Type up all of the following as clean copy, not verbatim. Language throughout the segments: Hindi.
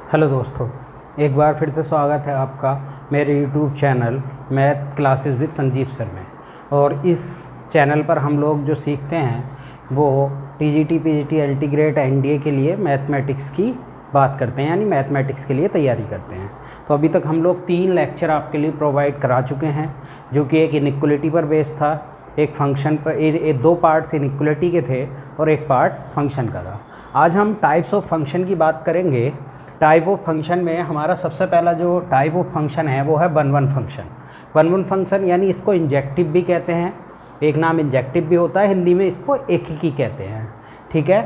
हेलो दोस्तों, एक बार फिर से स्वागत है आपका मेरे YouTube channel math classes with Sanjeev sir में। और इस चैनल पर हम लोग जो सीखते हैं वो TGT, PGT, LT grade, NDA के लिए मैथमेटिक्स की बात करते हैं, यानी मैथमेटिक्स के लिए तैयारी करते हैं। तो अभी तक हम लोग 3 लेक्चर आपके लिए प्रोवाइड करा चुके हैं, जो कि एक इनइक्वलिटी पर बेस्ड था, एक फंक्शन पर, 2 पार्ट्स इनइक्वलिटी के थे और एक पार्ट फंक्शन का था। आज हम टाइप्स ऑफ फंक्शन की बात करेंगे। टाइप ऑफ फंक्शन में हमारा सबसे पहला जो टाइप ऑफ फंक्शन है वो है वन फंक्शन। वन फंक्शन यानी इसको इंजेक्टिव भी कहते हैं, एक नाम इंजेक्टिव भी होता है, हिंदी में इसको एकीकी कहते हैं। ठीक है,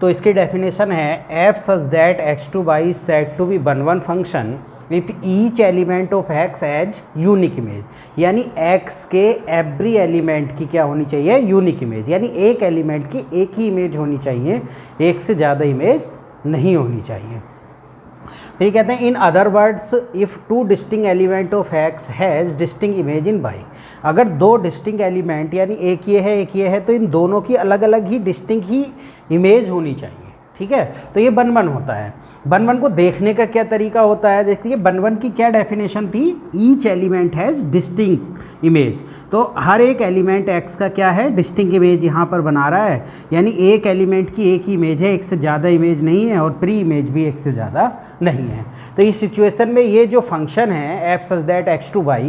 तो इसकी डेफिनेशन है F such that x2 y is said to be one function if each element of x has unique image, यानी x के एवरी एलिमेंट की क्या होनी चाहिए, यूनिक इमेज, यानी एक एलिमेंट की एक ही इमेज होनी चाहिए, एक से ज़्यादा इमेज नहीं होनी चाहिए। फिर कहते हैं in other words if 2 distinct element of x has distinct image in y, अगर 2 डिस्टिंक्ट एलिमेंट यानी एक ये है एक ये है, तो इन दोनों की अलग अलग ही डिस्टिंक्ट ही इमेज होनी चाहिए। ठीक है, तो ये वन होता है। वन को देखने का क्या तरीका होता है, देखिए वन की क्या डेफिनेशन थी, each element has distinct image. तो हर एक एलिमेंट x का क्या है, डिस्टिंक्ट इमेज यहाँ पर बना रहा है, यानी एक एलिमेंट की एक ही इमेज है, एक से ज़्यादा इमेज नहीं है, और प्री इमेज भी एक से ज़्यादा नहीं है। तो इस सिचुएशन में ये जो फंक्शन है F such that x2 y,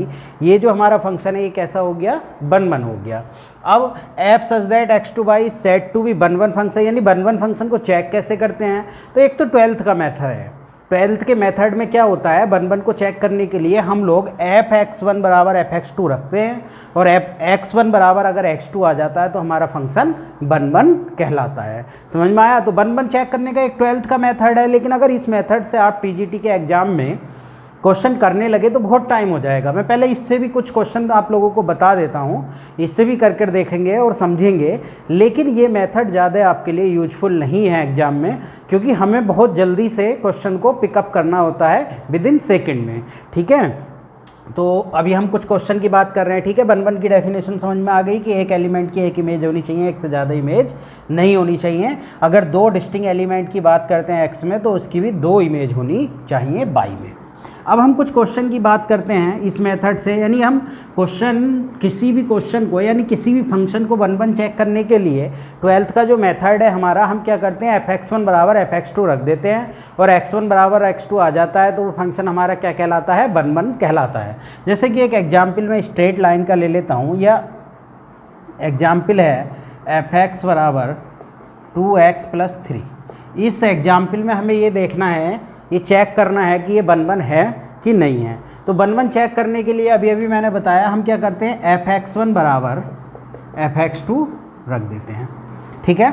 ये जो हमारा फंक्शन है ये कैसा हो गया, वन हो गया। अब F such that x2 y said to be one function, यानी वन फंक्शन को चेक कैसे करते हैं, तो एक तो 12th का मेथड है। 12th के मेथड में क्या होता है, वन को चेक करने के लिए हम लोग fx1 बराबर fx2 रखते हैं, और x1 बराबर अगर x2 आ जाता है तो हमारा फंक्शन वन कहलाता है। समझ में आया? तो वन चेक करने का एक 12th का मेथड है, लेकिन अगर इस मेथड से आप टीजीटी के एग्जाम में क्वेश्चन करने लगे तो बहुत टाइम हो जाएगा। मैं पहले इससे भी कुछ क्वेश्चन आप लोगों को बता देता हूँ, इससे भी करके देखेंगे और समझेंगे, लेकिन ये मेथड ज़्यादा आपके लिए यूजफुल नहीं है एग्जाम में, क्योंकि हमें बहुत जल्दी से क्वेश्चन को पिकअप करना होता है विदिन सेकेंड में। ठीक है, तो अभी हम कुछ क्वेश्चन की बात कर रहे हैं। ठीक है, वन की डेफिनेशन समझ में आ गई कि एक एलिमेंट की एक इमेज होनी चाहिए, एक से ज़्यादा इमेज नहीं होनी चाहिए। अगर 2 डिस्टिंक्ट एलिमेंट की बात करते हैं x में, तो उसकी भी 2 इमेज होनी चाहिए y में। अब हम कुछ क्वेश्चन की बात करते हैं इस मेथड से, यानी हम किसी भी क्वेश्चन को, यानी किसी भी फंक्शन को वन चेक करने के लिए 12th का जो मेथड है हमारा, हम क्या करते हैं fx1 बराबर fx2 रख देते हैं, और x1 बराबर x2 आ जाता है तो वो फंक्शन हमारा क्या कहलाता है, वन कहलाता है। जैसे कि एक एग्जाम्पल मैं स्ट्रेट लाइन का ले लेता हूँ, या एग्जाम्पल है fx बराबर 2x + 3। इस एग्जाम्पल में हमें ये देखना है, ये चेक करना है कि ये वन है कि नहीं है। तो वन चेक करने के लिए अभी मैंने बताया हम क्या करते हैं, fx1 बराबर fx2 रख देते हैं। ठीक है,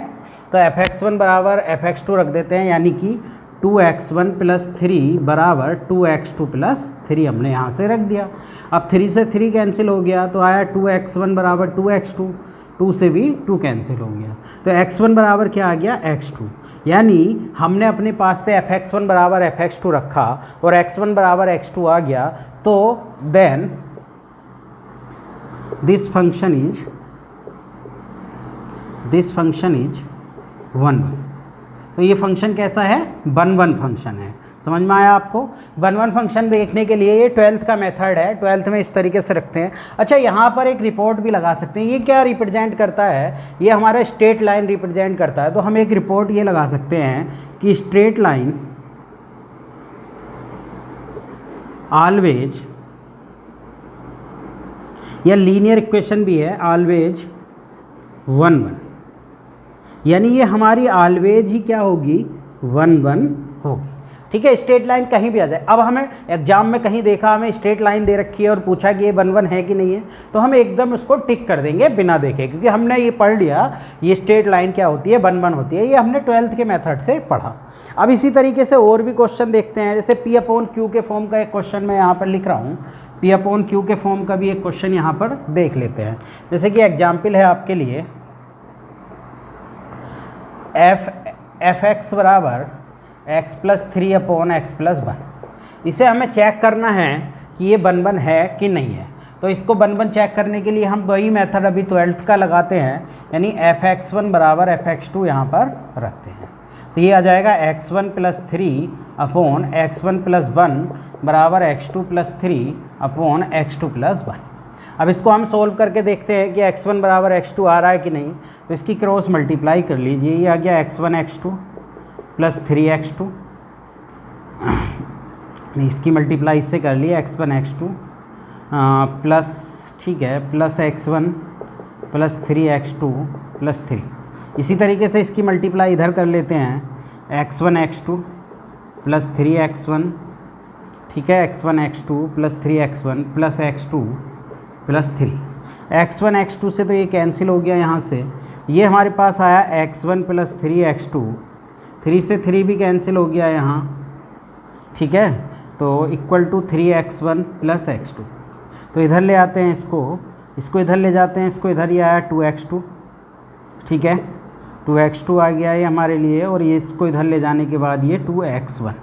तो fx1 बराबर fx2 रख देते हैं, यानी कि 2x1 + 3 बराबर 2x2 + 3 हमने यहाँ से रख दिया। अब 3 से 3 कैंसिल हो गया, तो आया 2x1 बराबर 2x2, 2 से भी 2 कैंसिल हो गया, तो x1 बराबर क्या आ गया, x2। यानी हमने अपने पास से fx1 बराबर fx2 रखा और x1 बराबर x2 आ गया, तो then this function is one. तो ये फंक्शन कैसा है, वन फंक्शन है। समझ में आया आपको? वन फंक्शन देखने के लिए ये 12th का मेथड है, 12th में इस तरीके से रखते हैं। अच्छा, यहाँ पर एक रिपोर्ट भी लगा सकते हैं। ये क्या रिप्रेजेंट करता है, ये हमारा स्ट्रेट लाइन रिप्रेजेंट करता है। तो हम एक रिपोर्ट ये लगा सकते हैं कि स्ट्रेट लाइन ऑलवेज, या लीनियर इक्वेशन भी है, ऑलवेज वन, यानी ये हमारी ऑलवेज ही क्या होगी, वन होगी। ठीक है, स्ट्रेट लाइन कहीं भी आ जाए। अब हमें एग्जाम में कहीं देखा, हमें स्ट्रेट लाइन दे रखी है और पूछा कि ये वन है कि नहीं है, तो हम एकदम उसको टिक कर देंगे बिना देखे, क्योंकि हमने ये पढ़ लिया ये स्ट्रेट लाइन क्या होती है, वन होती है। ये हमने 12th के मेथड से पढ़ा। अब इसी तरीके से और भी क्वेश्चन देखते हैं, जैसे P/Q के फॉर्म का एक क्वेश्चन मैं यहाँ पर लिख रहा हूँ, P/Q के फॉर्म का भी एक क्वेश्चन यहाँ पर देख लेते हैं। जैसे कि एग्जाम्पल है आपके लिए fx बराबर x + 3/x + 1। इसे हमें चेक करना है कि ये वन है कि नहीं है। तो इसको वन चेक करने के लिए हम वही मेथड अभी 12th का लगाते हैं, यानी fx1 बराबर fx2 यहाँ पर रखते हैं। तो ये आ जाएगा x1 plus 3 upon x1 plus 1 बराबर x2 plus 3 upon x2 plus 1। अब इसको हम सोल्व करके देखते हैं कि x1 बराबर x2 आ रहा है कि नहीं। तो इसकी क्रॉस मल्टीप्लाई कर लीजिए, ये आ गया x1 x2 प्लस 3x2, इसकी मल्टीप्लाई इससे कर लिए x1 x2 प्लस, ठीक है, plus x1 plus 3x2 plus 3। इसी तरीके से इसकी मल्टीप्लाई इधर कर लेते हैं, x1 x2 प्लस 3x1, ठीक है, x1 x2 plus 3x1 plus x2 plus 3। x1 x2 से तो ये कैंसिल हो गया यहाँ से, ये हमारे पास आया x1 प्लस 3x2, 3 से 3 भी कैंसिल हो गया यहाँ, ठीक है, तो equal to 3x1 plus x2। तो इधर ले आते हैं इसको इधर ले जाते हैं, इसको इधर ही आया 2x2, ठीक है, 2x2 आ गया ये हमारे लिए, और ये इसको इधर ले जाने के बाद ये 2x1।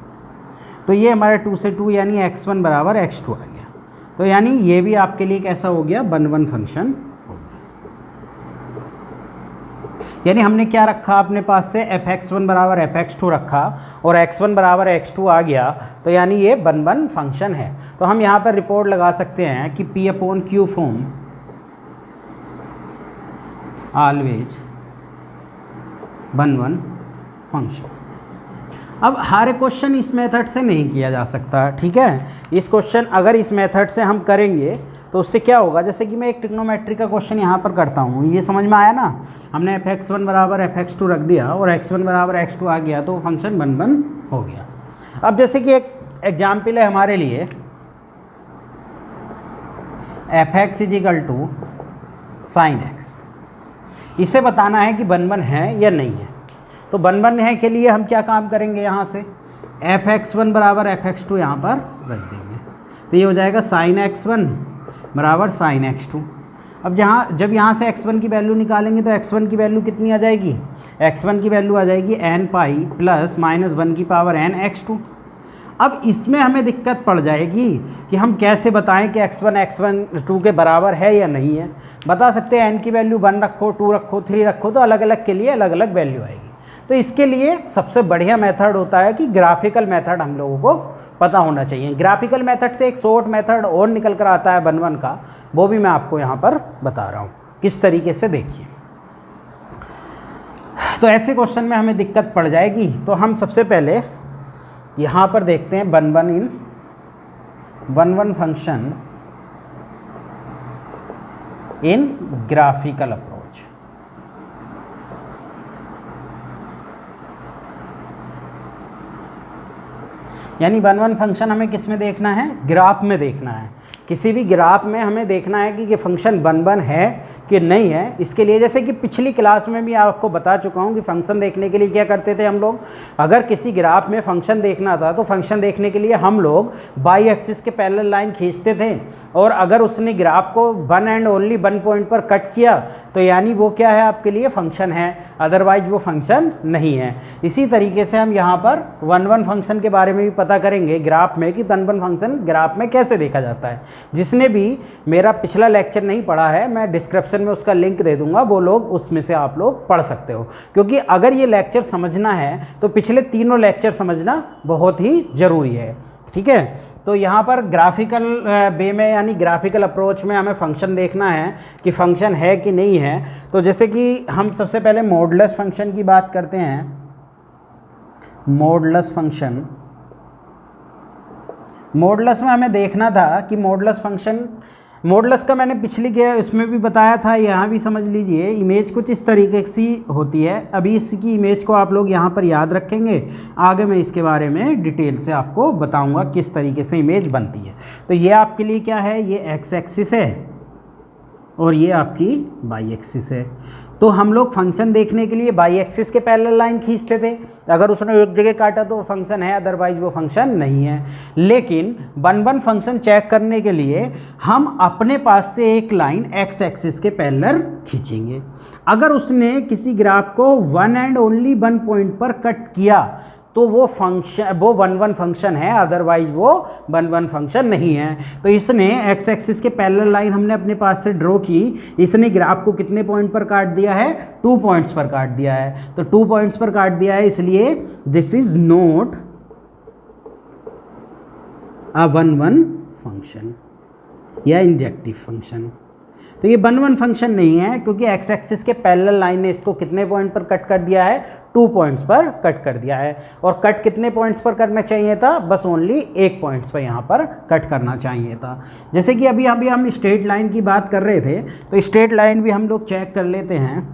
तो ये हमारे 2 से 2 यानी x1 बराबर x2 आ गया। तो यानी ये भी आपके लिए कैसा हो गया, 1-1 फंक्शन हो गया। यानी हमने क्या रखा अपने पास से, fx1 बराबर fx2 रखा और x1 बराबर x2 आ गया, तो यानी ये 1-1 फंक्शन है। तो हम यहाँ पर रिपोर्ट लगा सकते हैं कि P/Q फॉर्म ऑलवेज 1-1 फंक्शन। अब हर क्वेश्चन इस मेथड से नहीं किया जा सकता, ठीक है। इस क्वेश्चन अगर इस मेथड से हम करेंगे तो उससे क्या होगा, जैसे कि मैं एक ट्रिग्नोमेट्री का क्वेश्चन यहाँ पर करता हूँ, ये समझ में आया ना, हमने fx1 बराबर fx2 रख दिया और x1 बराबर x2 आ गया, तो फंक्शन 1-1 हो गया। अब जैसे कि एक एग्जाम्पल है हमारे लिए, fx = sin x, इसे बताना है कि 1-1 है या नहीं है। तो 1-1 है के लिए हम क्या काम करेंगे, यहाँ से fx1 बराबर fx2 यहाँ पर रख देंगे, तो ये हो जाएगा sin x1 बराबर sin x2। अब जब यहाँ से x1 की वैल्यू निकालेंगे तो x1 की वैल्यू कितनी आ जाएगी, x1 की वैल्यू आ जाएगी n पाई प्लस -1 की पावर n x2। अब इसमें हमें दिक्कत पड़ जाएगी कि हम कैसे बताएं कि x1 2 के बराबर है या नहीं है। बता सकते हैं n की वैल्यू 1 रखो, 2 रखो, 3 रखो, तो अलग अलग के लिए अलग अलग वैल्यू आएगी। तो इसके लिए सबसे बढ़िया मेथड होता है कि ग्राफिकल मेथड हम लोगों को पता होना चाहिए। ग्राफिकल मेथड से एक शॉर्ट मेथड और निकल कर आता है 1-1 का, वो भी मैं आपको यहाँ पर बता रहा हूँ किस तरीके से, देखिए। तो ऐसे क्वेश्चन में हमें दिक्कत पड़ जाएगी, तो हम सबसे पहले यहाँ पर देखते हैं 1-1 फंक्शन इन ग्राफिकल अप्रोच। यानी 1-1 फंक्शन हमें किस में देखना है, ग्राफ में देखना है। किसी भी ग्राफ में हमें देखना है कि ये फंक्शन 1-1 है कि नहीं है। इसके लिए जैसे कि पिछली क्लास में भी आपको बता चुका हूँ कि फंक्शन देखने के लिए क्या करते थे हम लोग, अगर किसी ग्राफ में फंक्शन देखना था तो फंक्शन देखने के लिए हम लोग बाई एक्सिस के पैरेलल लाइन खींचते थे, और अगर उसने ग्राफ को 1 एंड ओनली 1 पॉइंट पर कट किया तो यानी वो क्या है, आपके लिए फंक्शन है, अदरवाइज वो फंक्शन नहीं है। इसी तरीके से हम यहाँ पर 1-1 फंक्शन के बारे में भी पता करेंगे ग्राफ में कि 1-1 फंक्शन ग्राफ में कैसे देखा जाता है। जिसने भी मेरा पिछला लेक्चर नहीं पढ़ा है, मैं डिस्क्रिप्शन में उसका लिंक दे दूंगा, वो लोग उसमें से आप लोग पढ़ सकते हो, क्योंकि अगर ये लेक्चर समझना है तो पिछले तीनों लेक्चर समझना बहुत ही ज़रूरी है, ठीक है। तो यहाँ पर ग्राफिकल वे में यानी ग्राफिकल अप्रोच में हमें फंक्शन देखना है कि फंक्शन है कि नहीं है। तो जैसे कि हम सबसे पहले मॉडुलस फंक्शन की बात करते हैं। मॉडुलस फंक्शन, मॉडुलस में हमें देखना था कि मॉडुलस फंक्शन, मॉडुलस का मैंने पिछली के इसमें भी बताया था, यहाँ भी समझ लीजिए। इमेज कुछ इस तरीके से होती है। अभी इसकी इमेज को आप लोग यहाँ पर याद रखेंगे, आगे मैं इसके बारे में डिटेल से आपको बताऊँगा किस तरीके से इमेज बनती है। तो ये आपके लिए क्या है, ये एक्स एक्सिस है और ये आपकी वाई एक्सिस है। तो हम लोग फंक्शन देखने के लिए बाई एक्सिस के पैरेलल लाइन खींचते थे, अगर उसने एक जगह काटा तो फंक्शन है, अदरवाइज वो फंक्शन नहीं है। लेकिन 1-1 फंक्शन चेक करने के लिए हम अपने पास से एक लाइन एक्स एक्सिस के पैरेलल खींचेंगे। अगर उसने किसी ग्राफ को 1 एंड ओनली 1 पॉइंट पर कट किया तो वो फंक्शन, वो 1 1 फंक्शन है, अदरवाइज वो 1 1 फंक्शन नहीं है। तो इसने एक्स एक्सिस के पैरेलल लाइन हमने अपने पास से ड्रॉ की, इसने ग्राफ को कितने पॉइंट पर काट दिया है, 2 पॉइंट्स पर काट दिया है। तो 2 पॉइंट्स पर काट दिया है, इसलिए this is not a 1 1 function या इंजेक्टिव फंक्शन। तो ये 1 1 फंक्शन नहीं है, क्योंकि एक्स एक्सिस के पैरेलल लाइन ने इसको कितने पॉइंट पर कट कर दिया है, 2 पॉइंट्स पर कट कर दिया है। और कट कितने पॉइंट्स पर करना चाहिए था, बस ओनली 1 पॉइंट्स पर यहाँ पर कट करना चाहिए था। जैसे कि अभी हम स्ट्रेट लाइन की बात कर रहे थे, तो स्ट्रेट लाइन भी हम लोग चेक कर लेते हैं।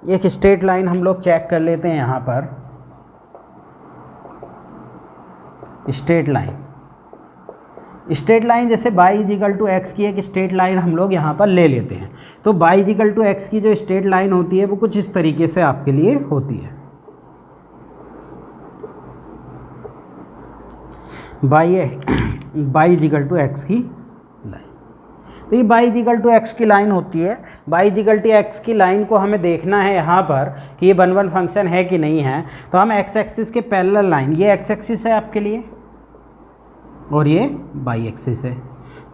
एक स्ट्रेट लाइन हम लोग चेक कर लेते हैं यहाँ पर, स्ट्रेट लाइन जैसे y इजिकल टू एक्स की एक स्ट्रेट लाइन हम लोग यहाँ पर ले लेते हैं। तो y इजिकल टू एक्स की जो स्ट्रेट लाइन होती है वो कुछ इस तरीके से आपके लिए होती है। y इजिकल टू एक्स की लाइन, तो ये y इजिकल टू एक्स की लाइन होती है। y इजिकल टू एक्स की लाइन को हमें देखना है यहाँ पर कि ये 1 1 फंक्शन है कि नहीं है। तो हम एक्स एक्सिस के पैरेलल लाइन, ये एक्स एक्सिस है आपके लिए और ये वाई एक्सिस है,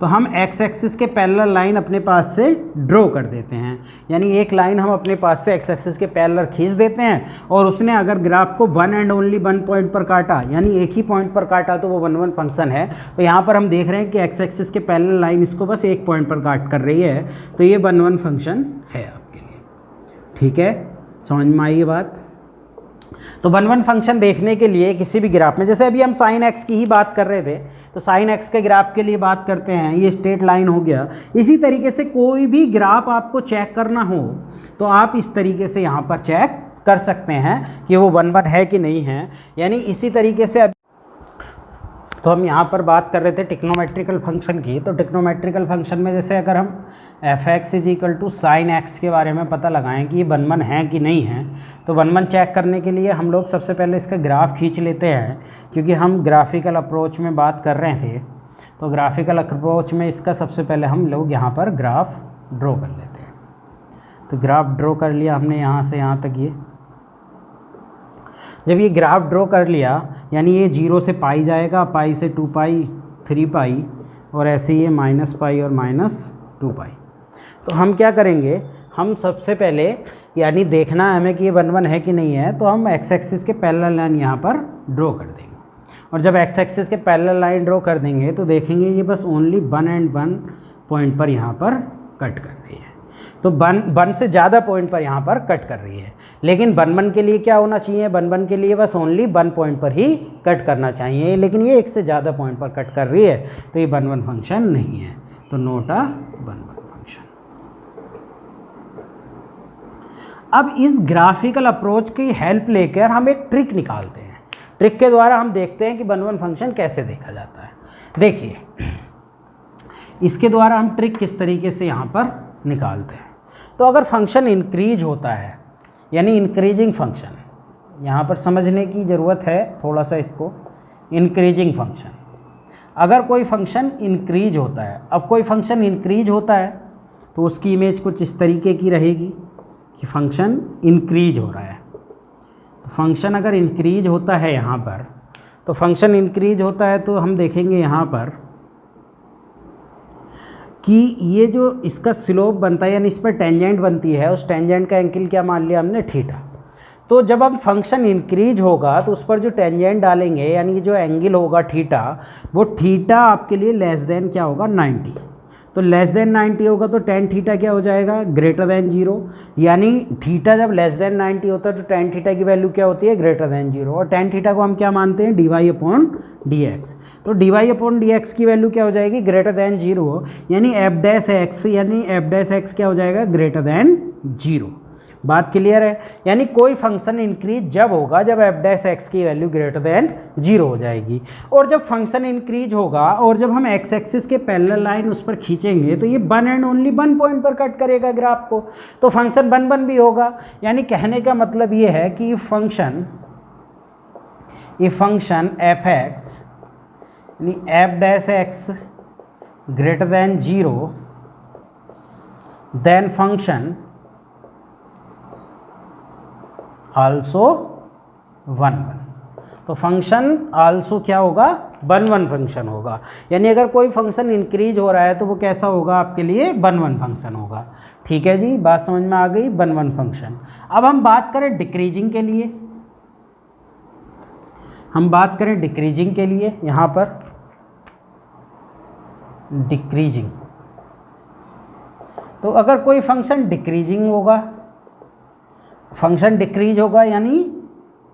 तो हम एक्स एक्सिस के पैरेलल लाइन अपने पास से ड्रॉ कर देते हैं। यानी एक लाइन हम अपने पास से एक्स एक्सिस के पैरेलल खींच देते हैं, और उसने अगर ग्राफ को 1 एंड ओनली 1 पॉइंट पर काटा, यानी एक ही पॉइंट पर काटा, तो वो 1 1 फंक्शन है। तो यहाँ पर हम देख रहे हैं कि एक्स एक्सिस के पैरेलल लाइन इसको बस 1 पॉइंट पर काट कर रही है, तो ये 1 1 फंक्शन है आपके लिए। ठीक है, समझ में आई ये बात। तो 1 1 फंक्शन देखने के लिए किसी भी ग्राफ में, जैसे अभी हम साइन एक्स की ही बात कर रहे थे, तो साइन एक्स के ग्राफ के लिए बात करते हैं, ये स्ट्रेट लाइन हो गया। इसी तरीके से कोई भी ग्राफ आपको चेक करना हो तो आप इस तरीके से यहाँ पर चेक कर सकते हैं कि वो 1 1 है कि नहीं है। यानी इसी तरीके से तो हम यहाँ पर बात कर रहे थे टिक्नोमेट्रिकल फंक्शन की। तो टिक्नोमेट्रिकल फंक्शन में जैसे अगर हम F X is equal to sine X के बारे में पता लगाएं कि ये 1 1 है कि नहीं है, तो 1 1 चेक करने के लिए हम लोग सबसे पहले इसका ग्राफ खींच लेते हैं, क्योंकि हम ग्राफिकल अप्रोच में बात कर रहे थे। तो ग्राफिकल अप्रोच में इसका सबसे पहले हम लोग यहाँ पर ग्राफ ड्रॉ कर लेते हैं। तो ग्राफ ड्रॉ कर लिया हमने यहाँ से यहाँ तक। ये जब ये ग्राफ ड्रॉ कर लिया, यानी ये 0 से पाई जाएगा, पाई से 2 पाई, 3 पाई, और ऐसे ये -पाई और -2 पाई। तो हम क्या करेंगे, हम सबसे पहले यानी देखना है हमें कि ये 1 1 है कि नहीं है, तो हम एक्स एक्सिस के पैरेलल लाइन यहाँ पर ड्रॉ कर देंगे। और जब एक्स एक्सिस के पैरेलल लाइन ड्रॉ कर देंगे तो देखेंगे ये बस ओनली 1 एंड 1 पॉइंट पर यहाँ पर कट कर रही है। तो 1 से ज़्यादा पॉइंट पर यहाँ पर कट कर रही है, लेकिन 1 1 के लिए क्या होना चाहिए, 1 1 के लिए बस ओनली 1 पॉइंट पर ही कट करना चाहिए, लेकिन ये 1 से ज़्यादा पॉइंट पर कट कर रही है, तो ये 1 1 फंक्शन नहीं है। तो नॉट अ 1 1 फंक्शन। अब इस ग्राफिकल अप्रोच की हेल्प लेकर हम एक ट्रिक निकालते हैं। ट्रिक के द्वारा हम देखते हैं कि 1 1 फंक्शन कैसे देखा जाता है। देखिए, इसके द्वारा हम ट्रिक किस तरीके से यहाँ पर निकालते हैं। तो अगर फंक्शन इंक्रीज होता है, यानी इंक्रीजिंग फंक्शन, यहाँ पर समझने की ज़रूरत है थोड़ा सा इसको। इंक्रीजिंग फंक्शन, अगर कोई फंक्शन इंक्रीज होता है, अब कोई फंक्शन इंक्रीज होता है तो उसकी इमेज कुछ इस तरीके की रहेगी कि फंक्शन इंक्रीज हो रहा है। तो फंक्शन अगर इंक्रीज होता है यहाँ पर, तो फंक्शन इंक्रीज होता है तो हम देखेंगे यहाँ पर कि ये जो इसका स्लोप बनता है, यानी इस पर टेंजेंट बनती है, उस टेंजेंट का एंगल क्या मान लिया हमने, थीटा। तो जब हम फंक्शन इंक्रीज होगा तो उस पर जो टेंजेंट डालेंगे, यानी जो एंगल होगा थीटा, वो थीटा आपके लिए लेस देन क्या होगा, 90। तो लेस देन 90 होगा तो टेन थीटा क्या हो जाएगा, ग्रेटर देन 0। यानी थीटा जब लेस देन 90 होता है तो टेन थीटा की वैल्यू क्या होती है, ग्रेटर देन 0। और टेन थीटा को हम क्या मानते हैं, dy/dx। तो dy/dx की वैल्यू क्या हो जाएगी, ग्रेटर देन 0, यानी f'(x), यानी f'(x) क्या हो जाएगा, ग्रेटर देन 0। बात क्लियर है। यानी कोई फंक्शन इंक्रीज जब होगा जब f'(x) की वैल्यू ग्रेटर देन 0 हो जाएगी। और जब फंक्शन इंक्रीज होगा और जब हम x एक्सिस के पैरेलल लाइन उस पर खींचेंगे तो ये 1 एंड ओनली 1 पॉइंट पर कट करेगा ग्राफ को, तो फंक्शन 1 1 भी होगा। यानी कहने का मतलब ये है कि फंक्शन f(x) यानी f'(x) greater than 0, then function also 1 1। तो फंक्शन आल्सो क्या होगा, 1 1 फंक्शन होगा। यानी अगर कोई फंक्शन इंक्रीज हो रहा है तो वो कैसा होगा आपके लिए, 1 1 फंक्शन होगा। ठीक है जी, बात समझ में आ गई, 1 1 फंक्शन। अब हम बात करें डिक्रीजिंग के लिए, यहाँ पर डिक्रीजिंग, तो अगर कोई फंक्शन डिक्रीजिंग होगा, फंक्शन डिक्रीज होगा यानी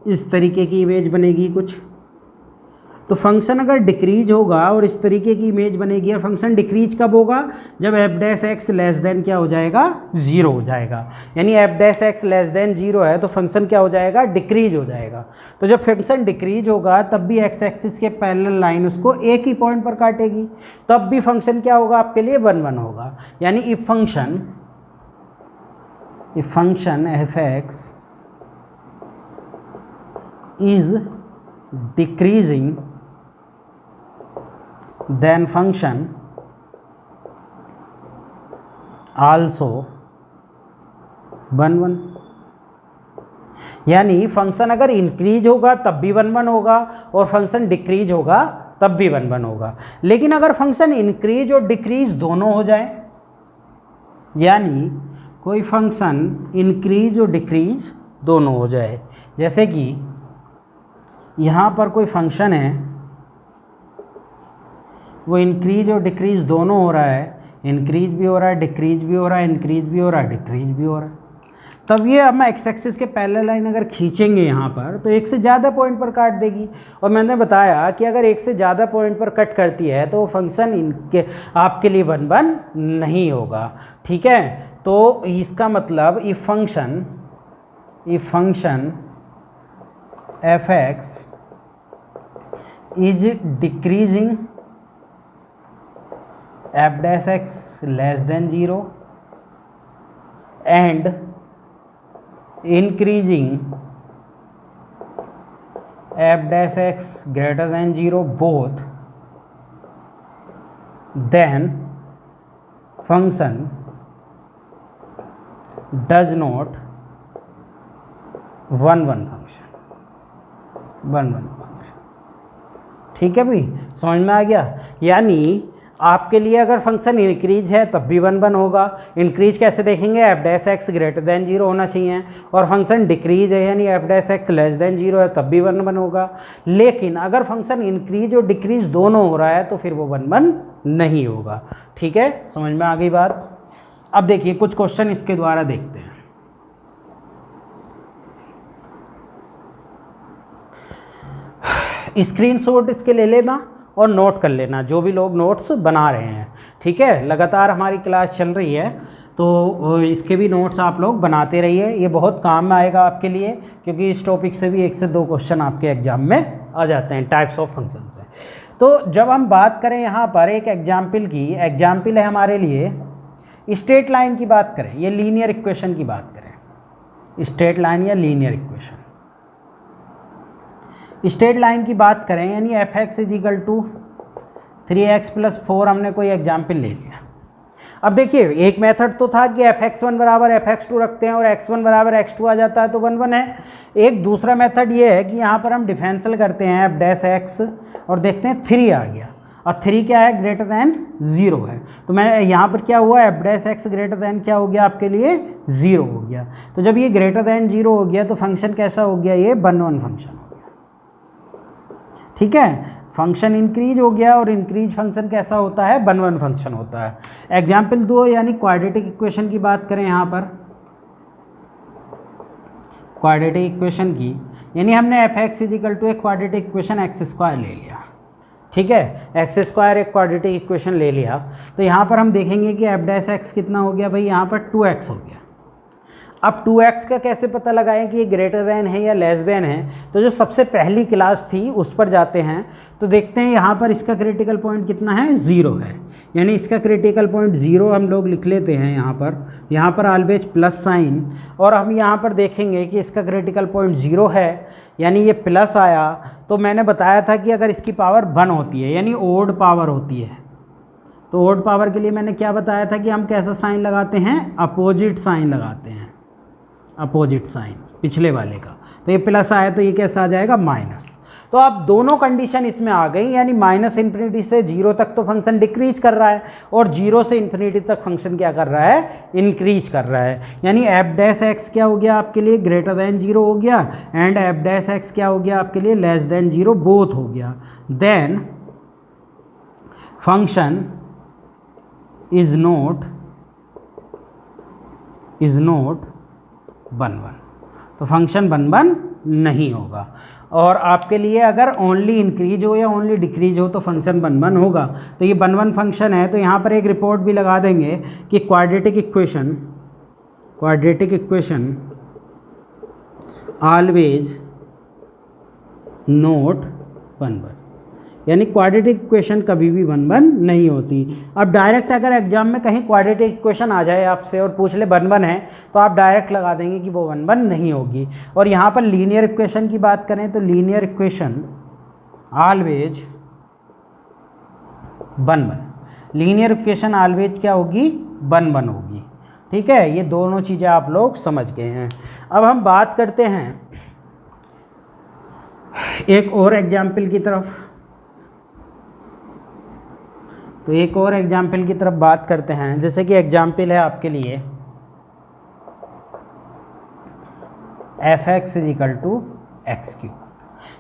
इस तरीके की इमेज बनेगी कुछ, तो फंक्शन अगर डिक्रीज होगा और इस तरीके की इमेज बनेगी, और फंक्शन डिक्रीज कब होगा, जब F dash X less then क्या हो जाएगा, 0 हो जाएगा। यानी F dash X less than 0 है तो फंक्शन क्या हो जाएगा, डिक्रीज हो जाएगा। तो जब फंक्शन डिक्रीज होगा तब भी एक्स एक्सिस के पैरेलल लाइन उसको एक ही पॉइंट पर काटेगी, तब भी फंक्शन क्या होगा आपके लिए, 1 1 होगा। यानी if function F X is decreasing then function also 1 1। यानी फंक्शन अगर इंक्रीज होगा तब भी 1 1 होगा और फंक्शन डिक्रीज होगा तब भी 1 1 होगा। लेकिन अगर फंक्शन इंक्रीज और डिक्रीज दोनों हो जाए, यानी कोई फंक्शन इंक्रीज और डिक्रीज दोनों हो जाए, जैसे कि यहाँ पर कोई फंक्शन है वो इंक्रीज और डिक्रीज दोनों हो रहा है, इंक्रीज भी हो रहा है, डिक्रीज भी हो रहा है, इंक्रीज भी हो रहा है, डिक्रीज भी हो रहा है, तब ये हम एक्स एक्सिस के पैरेलल लाइन अगर खींचेंगे यहाँ पर तो एक से ज़्यादा पॉइंट पर काट देगी। और मैंने बताया कि अगर एक से ज़्यादा पॉइंट पर कट करती है तो फंक्शन इनके आपके लिए 1 1 नहीं होगा। ठीक है, तो इसका मतलब if function F X is decreasing F dash X less than 0 and increasing F dash X greater than 0 both, then function does not 1 1 function, 1 1 function. ठीक है भाई, समझ में आ गया। यानी आपके लिए अगर फंक्शन इंक्रीज है तब भी 1 1 होगा। इंक्रीज कैसे देखेंगे, F dash X greater than 0 होना चाहिए, और फंक्शन डिक्रीज है यानी F dash X less than 0 है तब भी 1 1 होगा। लेकिन अगर फंक्शन इंक्रीज और डिक्रीज दोनों हो रहा है तो फिर वो 1 1 नहीं होगा। ठीक है, समझ में आ गई बात। अब देखिए कुछ क्वेश्चन इसके द्वारा देखते हैं। स्क्रीनशॉट इसके ले लेना और नोट कर लेना, जो भी लोग नोट्स बना रहे हैं। ठीक है, लगातार हमारी क्लास चल रही है तो इसके भी नोट्स आप लोग बनाते रहिए, ये बहुत काम में आएगा आपके लिए, क्योंकि इस टॉपिक से भी 1 से 2 क्वेश्चन आपके एग्जाम में आ जाते हैं, टाइप्स ऑफ फंक्शन से। तो जब हम बात करें यहाँ पर एक एग्जाम्पल की, एग्जाम्पल है हमारे लिए स्ट्रेट लाइन की बात करें, ये लीनियर इक्वेशन की बात करें, स्ट्रेट लाइन या लीनियर इक्वेशन। स्ट्रेट लाइन की बात करें यानी F X is equal to 3x + 4 हमने कोई एग्जाम्पल ले लिया। अब देखिए एक मेथड तो था कि fx1 = fx2 रखते हैं और x1 = x2 आ जाता है तो 1 1 है। एक दूसरा मेथड ये है कि यहाँ पर हम डिफरेंशियल करते हैं f डैश x और देखते हैं 3 आ गया, और 3 क्या है, ग्रेटर देन 0 है। तो मैं यहाँ पर क्या हुआ, f dash x greater than क्या हो गया आपके लिए, 0 हो गया। तो जब ये ग्रेटर देन 0 हो गया तो फंक्शन कैसा हो गया, ये 1 1 फंक्शन हो गया। ठीक है, फंक्शन इंक्रीज हो गया और इंक्रीज फंक्शन कैसा होता है, 1 1 फंक्शन होता है। एग्जाम्पल 2 यानी क्वाड्रेटिक इक्वेशन की बात करें, यहाँ पर क्वाड्रेटिक इक्वेशन की, यानी हमने F X is equal to एक क्वाड्रेटिक इक्वेशन x² ले लिया। ठीक है, x² एक क्वाड्रेटिक इक्वेशन ले लिया, तो यहाँ पर हम देखेंगे कि एफ डैश एक्स कितना हो गया भाई, यहाँ पर 2x हो गया। अब 2x का कैसे पता लगाएं कि ये ग्रेटर देन है या लेस देन है, तो जो सबसे पहली क्लास थी उस पर जाते हैं तो देखते हैं यहाँ पर इसका क्रिटिकल पॉइंट कितना है, 0 है। यानी इसका क्रिटिकल पॉइंट 0 हम लोग लिख लेते हैं यहाँ पर ऑलवेज प्लस साइन, और हम यहाँ पर देखेंगे कि इसका क्रिटिकल पॉइंट 0 है, यानी ये प्लस आया। तो मैंने बताया था कि अगर इसकी पावर 1 होती है यानी ओड पावर होती है, तो ओड पावर के लिए मैंने क्या बताया था कि हम कैसा साइन लगाते हैं, अपोजिट साइन लगाते हैं, अपोजिट साइन पिछले वाले का। तो ये प्लस आया तो ये कैसा आ जाएगा, माइनस। तो अब दोनों कंडीशन इसमें आ गई, यानी माइनस इन्फिनिटी से 0 तक तो फंक्शन डिक्रीज कर रहा है और 0 से इन्फिनिटी तक फंक्शन क्या कर रहा है, इंक्रीज कर रहा है। यानी एफ डैश एक्स क्या हो गया आपके लिए, ग्रेटर देन 0 हो गया, एंड एफ डैश एक्स क्या हो गया आपके लिए, लेस देन 0, बोथ हो गया। देन फंक्शन इज नॉट 1 1, तो फंक्शन 1 1 नहीं होगा। और आपके लिए अगर ओनली इंक्रीज हो या ओनली डिक्रीज हो तो फंक्शन 1 1 होगा। तो ये 1 1 फंक्शन है, तो यहाँ पर एक रिपोर्ट भी लगा देंगे कि क्वाड्रेटिक इक्वेशन ऑलवेज नॉट 1 1, यानी क्वाड्रेटिक इक्वेशन कभी भी 1 1 नहीं होती। अब डायरेक्ट अगर एग्जाम में कहीं क्वाड्रेटिक इक्वेशन आ जाए आपसे और पूछ ले 1 1 है, तो आप डायरेक्ट लगा देंगे कि वो 1 1 नहीं होगी। और यहाँ पर लीनियर इक्वेशन की बात करें तो linear equation always 1 1, linear equation always क्या होगी, 1 1 होगी। ठीक है, ये दोनों चीज़ें आप लोग समझ गए हैं। अब हम बात करते हैं एक और एग्जाम्पल की तरफ। तो एक और एग्जाम्पल की तरफ बात करते हैं, जैसे कि एग्जाम्पल है आपके लिए F X is equal to X cube,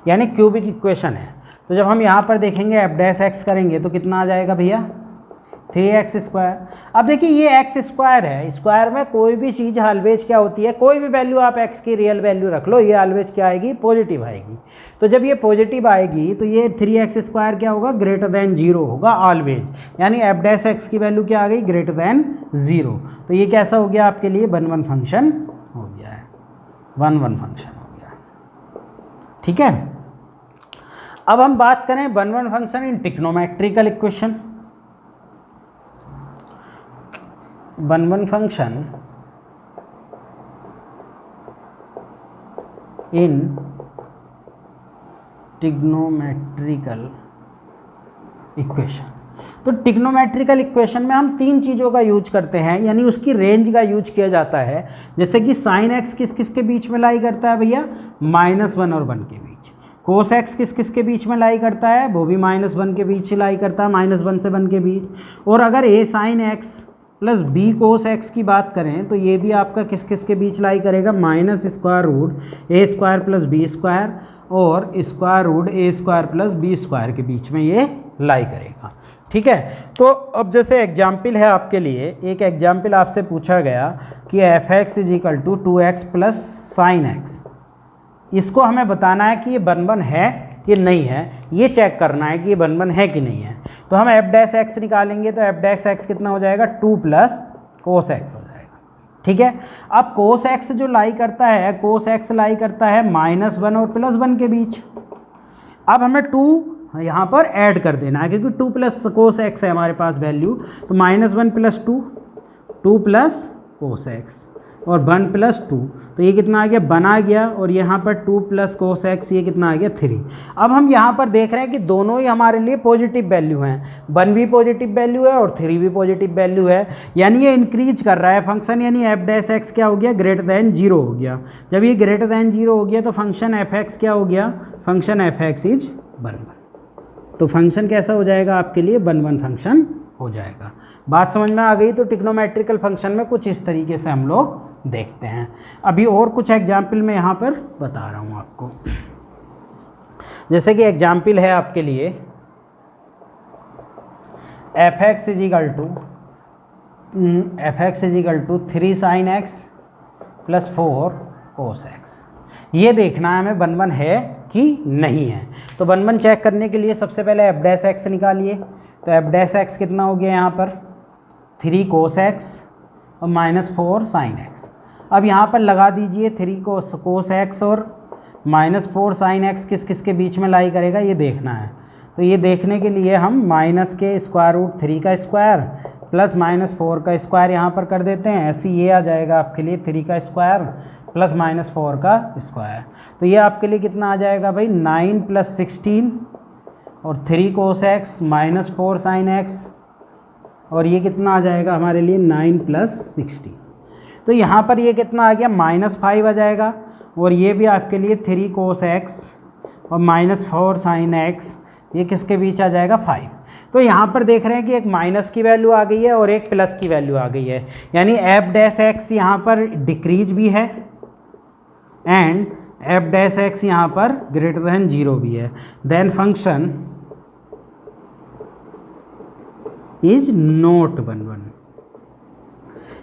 यानी क्यूबिक इक्वेशन है। तो जब हम यहाँ पर देखेंगे एफ डैश एक्स करेंगे तो कितना आ जाएगा भैया, 3x स्क्वायर। अब देखिए ये एक्स स्क्वायर है, स्क्वायर में कोई भी चीज़ ऑलवेज क्या होती है, कोई भी वैल्यू आप x की रियल वैल्यू रख लो, ये ऑलवेज क्या आएगी, पॉजिटिव आएगी। तो जब ये पॉजिटिव आएगी तो ये 3x स्क्वायर क्या होगा, ग्रेटर देन 0 होगा ऑलवेज, यानी एफ डैश एक्स की वैल्यू क्या आ गई, ग्रेटर देन 0। तो ये कैसा हो गया आपके लिए, 1 1 फंक्शन हो गया है, 1 1 फंक्शन हो गया। ठीक है, अब हम बात करें 1 1 function in trigonometrical equation. 1 1 function in trigonometrical equation. तो ट्रिग्नोमेट्रिकल इक्वेशन में हम 3 चीज़ों का यूज करते हैं, यानी उसकी रेंज का यूज किया जाता है। जैसे कि साइन एक्स किस किस के बीच में लाई करता है भैया, -1 और 1 के बीच। कोस एक्स किस किस के बीच में लाई करता है, वो भी -1 के बीच लाई करता है, -1 से 1 के बीच। और अगर a sine x plus b cos x की बात करें तो ये भी आपका किस किस के बीच लाई करेगा, -√a² प्लस b² और √a² प्लस b² के बीच में ये लाई करेगा। ठीक है, तो अब जैसे एग्जाम्पल है आपके लिए, एक एग्जाम्पल आपसे पूछा गया कि F X is equal to 2x plus sine X. इसको हमें बताना है कि ये 1 1 है कि नहीं है, ये चेक करना है कि ये 1 1 है कि नहीं है। तो हम एफ डैश एक्स निकालेंगे तो एफ डैश एक्स कितना हो जाएगा, 2 प्लस कोस एक्स हो जाएगा। ठीक है, अब कोस एक्स जो लाई करता है, कोस एक्स लाई करता है -1 और +1 के बीच। अब हमें 2 यहाँ पर ऐड कर देना है, क्योंकि 2 प्लस कोस एक्स है हमारे पास वैल्यू, तो -1 प्लस 2 प्लस कोस एक्स और 1 प्लस 2, तो ये कितना आ गया, 1 आ गया। और यहाँ पर 2 प्लस कोस एक्स, ये कितना आ गया, 3। अब हम यहाँ पर देख रहे हैं कि दोनों ही हमारे लिए पॉजिटिव वैल्यू हैं, 1 भी पॉजिटिव वैल्यू है और 3 भी पॉजिटिव वैल्यू है, यानी ये इंक्रीज कर रहा है फंक्शन, यानी एफ डैश एक्स क्या हो गया, ग्रेटर देन 0 हो गया। जब ये ग्रेटर देन 0 हो गया तो फंक्शन एफ एक्स क्या हो गया, फंक्शन एफ एक्स इज 1 1। तो फंक्शन कैसा हो जाएगा आपके लिए, 1 1 फंक्शन हो जाएगा। बात समझ में आ गई। तो ट्रिग्नोमेट्रिकल फंक्शन में कुछ इस तरीके से हम लोग देखते हैं। अभी और कुछ एग्जाम्पल मैं यहाँ पर बता रहा हूँ आपको। जैसे कि एग्जाम्पल है आपके लिए F X is equal to 3 sine x plus 4 cos X. ये देखना है हमें 1 1 है कि नहीं है। तो 1 1 चेक करने के लिए सबसे पहले एफ डैश एक्स निकालिए। तो एफ डैश एक्स कितना हो गया यहाँ पर, 3 कोस एक्स और -4 साइन एक्स। अब यहाँ पर लगा दीजिए 3 कोस एक्स और -4 साइन एक्स किस किस के बीच में लाई करेगा, ये देखना है। तो ये देखने के लिए हम -√3 का स्क्वायर प्लस -4 का स्क्वायर यहाँ पर कर देते हैं। ऐसे ये आ जाएगा आपके लिए 3 का स्क्वायर प्लस -4 का स्क्वायर। तो ये आपके लिए कितना आ जाएगा भाई, 9 + 16 और 3 कोस एक्स -4 साइन एक्स, और ये कितना आ जाएगा हमारे लिए 9 + 16। तो यहाँ पर ये कितना आ गया, -5 आ जाएगा। और ये भी आपके लिए 3 कोस एक्स और -4 sin x, ये किसके बीच आ जाएगा 5। तो यहाँ पर देख रहे हैं कि एक माइनस की वैल्यू आ गई है और एक प्लस की वैल्यू आ गई है, यानी एफ डैश एक्स यहाँ पर डिक्रीज भी है एंड एफ डैश एक्स यहाँ पर ग्रेटर देन 0 भी है। देन फंक्शन इज नॉट 1 1,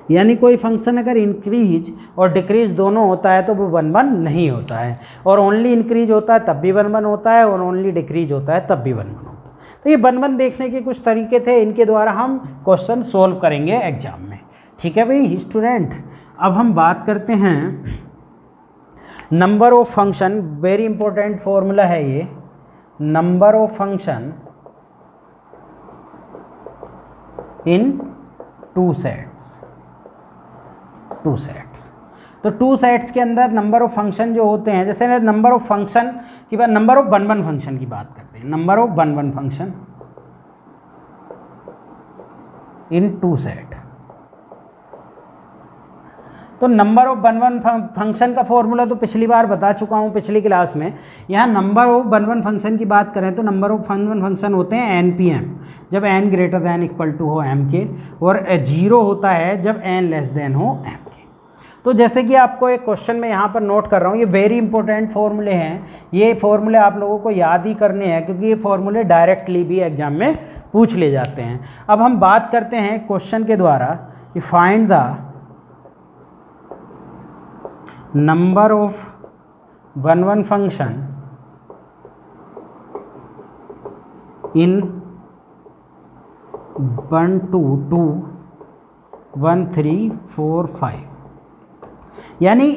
यानी कोई फंक्शन अगर इंक्रीज और डिक्रीज दोनों होता है तो वो 1 1 नहीं होता है, और ओनली इंक्रीज होता है तब भी 1 1 होता है, और ओनली डिक्रीज होता है तब भी 1 1 होता है। तो ये 1 1 देखने के कुछ तरीके थे, इनके द्वारा हम क्वेश्चन सोल्व करेंगे एग्जाम में। ठीक है भाई स्टूडेंट, अब हम बात करते हैं number of function. Very important formula है ये, number of function in 2 sets. तो 2 सेट्स के अंदर नंबर ऑफ फंक्शन जो होते हैं, जैसे नंबर ऑफ फंक्शन की बात, नंबर ऑफ 1 1 फंक्शन की बात करते हैं, number of 1 1 function in 2 set. तो नंबर ऑफ 1 1 फंक्शन का फॉर्मूला तो पिछली बार बता चुका हूँ पिछली क्लास में। यहाँ नंबर ऑफ 1 1 फंक्शन की बात करें तो नंबर ऑफ 1 1 फंक्शन होते हैं NPM, जब n greater than equal to हो m के, और 0 होता है जब n लेस देन हो m के। तो जैसे कि आपको एक क्वेश्चन में यहाँ पर नोट कर रहा हूँ, ये वेरी इंपॉर्टेंट फॉर्मूले हैं, ये फॉर्मूले आप लोगों को याद ही करने हैं क्योंकि ये फॉर्मूले डायरेक्टली भी एग्जाम में पूछ ले जाते हैं। अब हम बात करते हैं क्वेश्चन के द्वारा कि find the number of 1 1 function in 1 2 2 1 3 4 5, यानी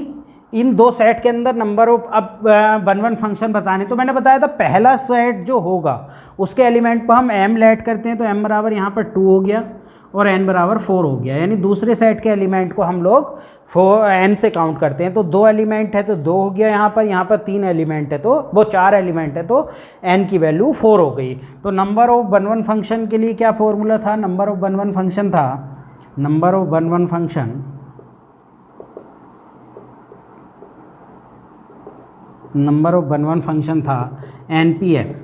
इन 2 सेट के अंदर नंबर ऑफ, अब 1 1 फंक्शन बताने, तो मैंने बताया था पहला सेट जो होगा उसके एलिमेंट को हम m लेट करते हैं, तो m बराबर यहाँ पर 2 हो गया और n बराबर 4 हो गया, यानी दूसरे सेट के एलिमेंट को हम लोग n से काउंट करते हैं। तो 2 एलिमेंट है तो 2 हो गया, यहाँ पर 3 एलिमेंट है तो वो 4 एलिमेंट है तो n की वैल्यू 4 हो गई। तो नंबर ऑफ 1 1 फंक्शन के लिए क्या फॉर्मूला था, नंबर ऑफ 1 1 फंक्शन था, number of 1 1 function number of 1 1 function था NPM,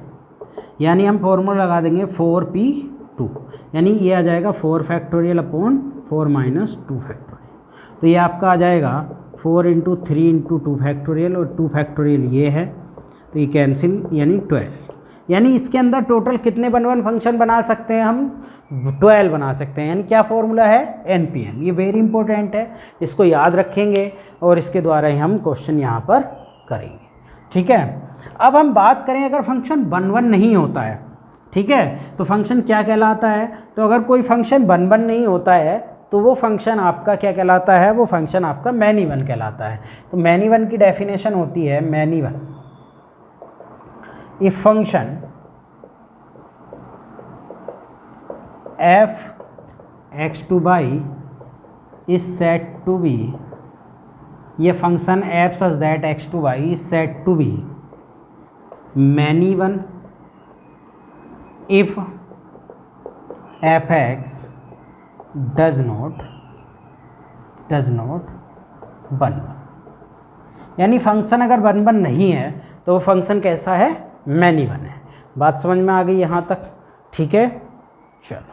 यानी हम फॉर्मूला लगा देंगे 4p2, यानी ये आ जाएगा 4 फैक्टोरियल अपॉन 4 माइनस 2 फैक्टोरियल। तो ये आपका आ जाएगा 4 इंटू 3 इंटू 2 फैक्टोरियल, और 2 फैक्टोरियल ये है तो ये कैंसिल, यानी 12। यानी इसके अंदर टोटल कितने 1 1 फंक्शन बना सकते हैं हम, 12 बना सकते हैं। यानी क्या फॉर्मूला है NPM, ये वेरी इंपॉर्टेंट है, इसको याद रखेंगे और इसके द्वारा ही हम क्वेश्चन यहाँ पर करेंगे। ठीक है, अब हम बात करें अगर फंक्शन 1 1 नहीं होता है, ठीक है, तो फंक्शन क्या कहलाता है। तो अगर कोई फंक्शन 1 1 नहीं होता है तो वो फंक्शन आपका क्या कहलाता है, वो फंक्शन आपका मैनी वन कहलाता है। तो मैनी वन की डेफिनेशन होती है, many one if function f x2 by is said to be, ये function f such that x2 by is said to be many one if fx does not 1 1, यानी फंक्शन अगर 1 1 नहीं है तो वो फंक्शन कैसा है, मैनी वन है। बात समझ में आ गई यहाँ तक, ठीक है। चलो